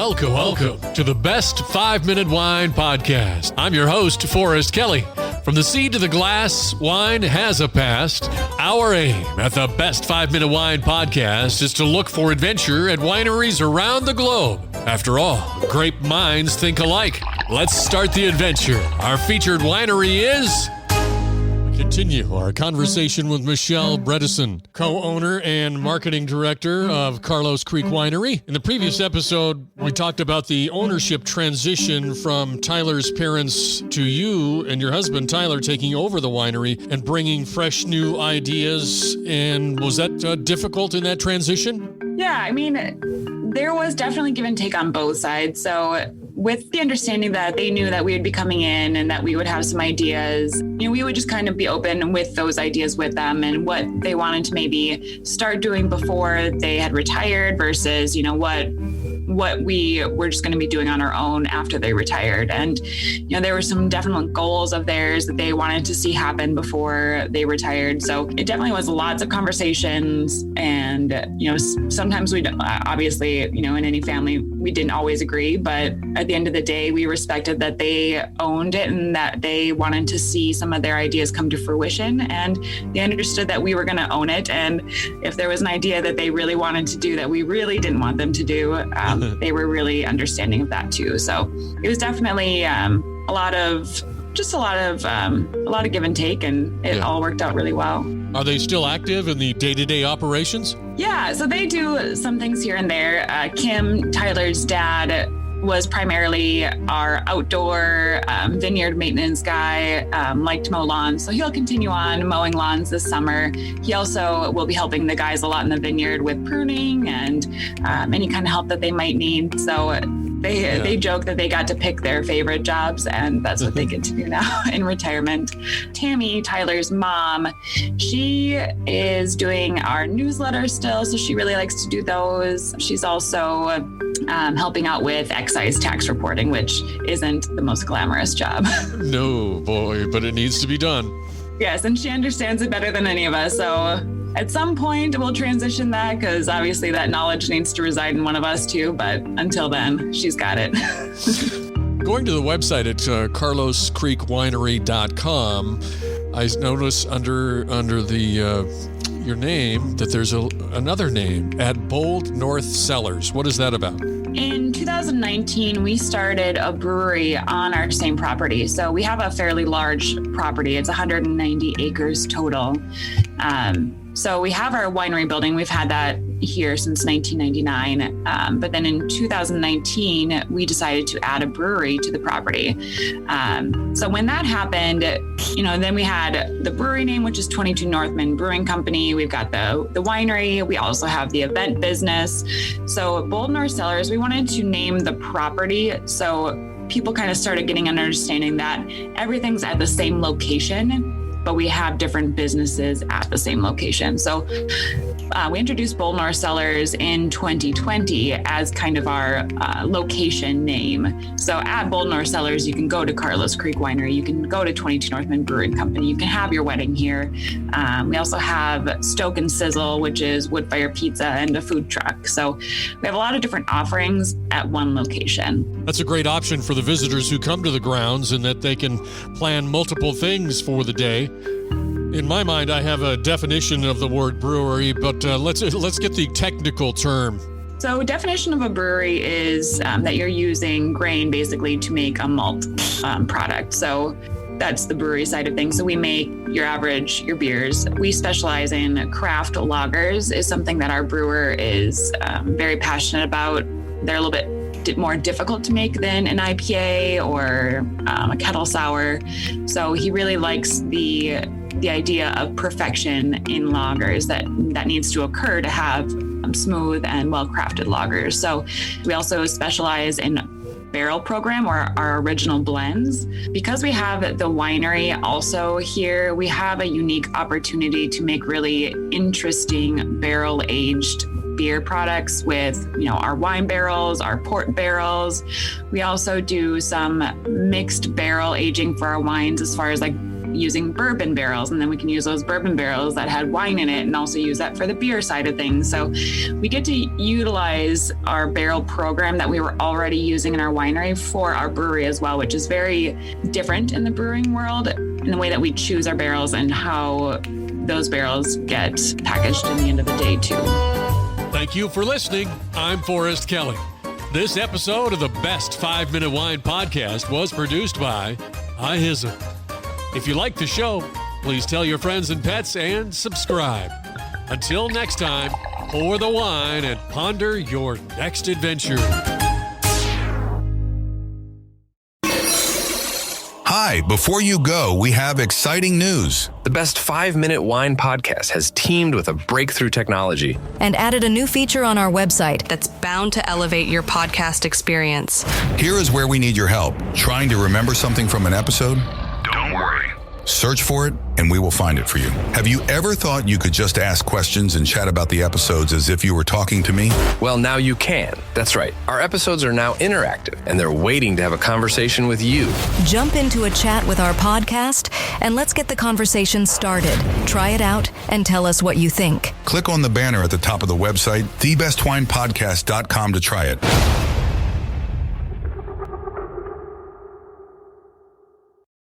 Welcome to the Best 5-Minute Wine Podcast. I'm your host, Forrest Kelly. From the seed to the glass, wine has a past. Our aim at the Best 5-Minute Wine Podcast is to look for adventure at wineries around the globe. After all, grape minds think alike. Let's start the adventure. Our featured winery is... Continue our conversation with Michelle Bredeson, co-owner and marketing director of Carlos Creek Winery. In the previous episode, we talked about the ownership transition from Tyler's parents to you and your husband, Tyler, taking over the winery and bringing fresh new ideas. And was that difficult in that transition? Yeah, I mean, there was definitely give and take on both sides. So with the understanding that they knew that we would be coming in and that we would have some ideas, we would just kind of be open with those ideas with them and what they wanted to maybe start doing before they had retired versus, what we were just going to be doing on our own after they retired. And, there were some definite goals of theirs that they wanted to see happen before they retired. So it definitely was lots of conversations. And, sometimes we obviously, in any family, we didn't always agree. But at the end of the day, we respected that they owned it and that they wanted to see some of their ideas come to fruition. And they understood that we were going to own it. And if there was an idea that they really wanted to do that we really didn't want them to do, they were really understanding of that too. So it was definitely a lot of give and take, and it all worked out really well. Are they still active in the day-to-day operations? Yeah, so they do some things here and there. Kim, Tyler's dad, was primarily our outdoor vineyard maintenance guy, liked to mow lawns. So he'll continue on mowing lawns this summer. He also will be helping the guys a lot in the vineyard with pruning and any kind of help that they might need. So they joke that they got to pick their favorite jobs, and that's what they get to do now in retirement. Tami, Tyler's mom, she is doing our newsletter still, so she really likes to do those. She's also helping out with excise tax reporting, which isn't the most glamorous job. No, boy, but it needs to be done. Yes, and she understands it better than any of us, so at some point, we'll transition that because obviously that knowledge needs to reside in one of us too. But until then, she's got it. Going to the website at carloscreekwinery.com, I notice under the your name that there's another name at Bold North Cellars. What is that about? In 2019, we started a brewery on our same property. So we have a fairly large property. It's 190 acres total. So we have our winery building. We've had that here since 1999. But then in 2019, we decided to add a brewery to the property. So when that happened, then we had the brewery name, which is 22 Northman Brewing Company. We've got the winery. We also have the event business. So Bold North Cellars, we wanted to name the property so people kind of started getting an understanding that everything's at the same location, but we have different businesses at the same location. So we introduced Bold North Cellars in 2020 as kind of our location name. So at Bold North Cellars, you can go to Carlos Creek Winery, you can go to 22 Northman Brewing Company, you can have your wedding here. We also have Stoke and Sizzle, which is wood fire pizza and a food truck. So we have a lot of different offerings at one location. That's a great option for the visitors who come to the grounds in that they can plan multiple things for the day. In my mind, I have a definition of the word brewery, but let's get the technical term. So definition of a brewery is that you're using grain basically to make a malt product. So that's the brewery side of things. So we make your beers. We specialize in craft lagers, is something that our brewer is very passionate about. They're a little bit more difficult to make than an IPA or a kettle sour. So he really likes the idea of perfection in lagers that needs to occur to have smooth and well-crafted lagers. So we also specialize in barrel program or our original blends. Because we have the winery also here, we have a unique opportunity to make really interesting barrel-aged beer products with, our wine barrels, our port barrels. We also do some mixed barrel aging for our wines as far as like using bourbon barrels, and then we can use those bourbon barrels that had wine in it and also use that for the beer side of things. So we get to utilize our barrel program that we were already using in our winery for our brewery as well, which is very different in the brewing world in the way that we choose our barrels and how those barrels get packaged in the end of the day too. Thank you for listening. I'm Forrest Kelly. This episode of the Best 5 Minute Wine Podcast was produced by iHizzle. If you like the show, please tell your friends and pets and subscribe. Until next time, pour the wine and ponder your next adventure. Hi, before you go, we have exciting news. The Best 5 Minute Wine Podcast has teamed with a breakthrough technology and added a new feature on our website that's bound to elevate your podcast experience. Here is where we need your help. Trying to remember something from an episode? Don't worry. Search for it, and we will find it for you. Have you ever thought you could just ask questions and chat about the episodes as if you were talking to me? Well, now you can. That's right. Our episodes are now interactive, and they're waiting to have a conversation with you. Jump into a chat with our podcast, and let's get the conversation started. Try it out and tell us what you think. Click on the banner at the top of the website, thebestwinepodcast.com, to try it.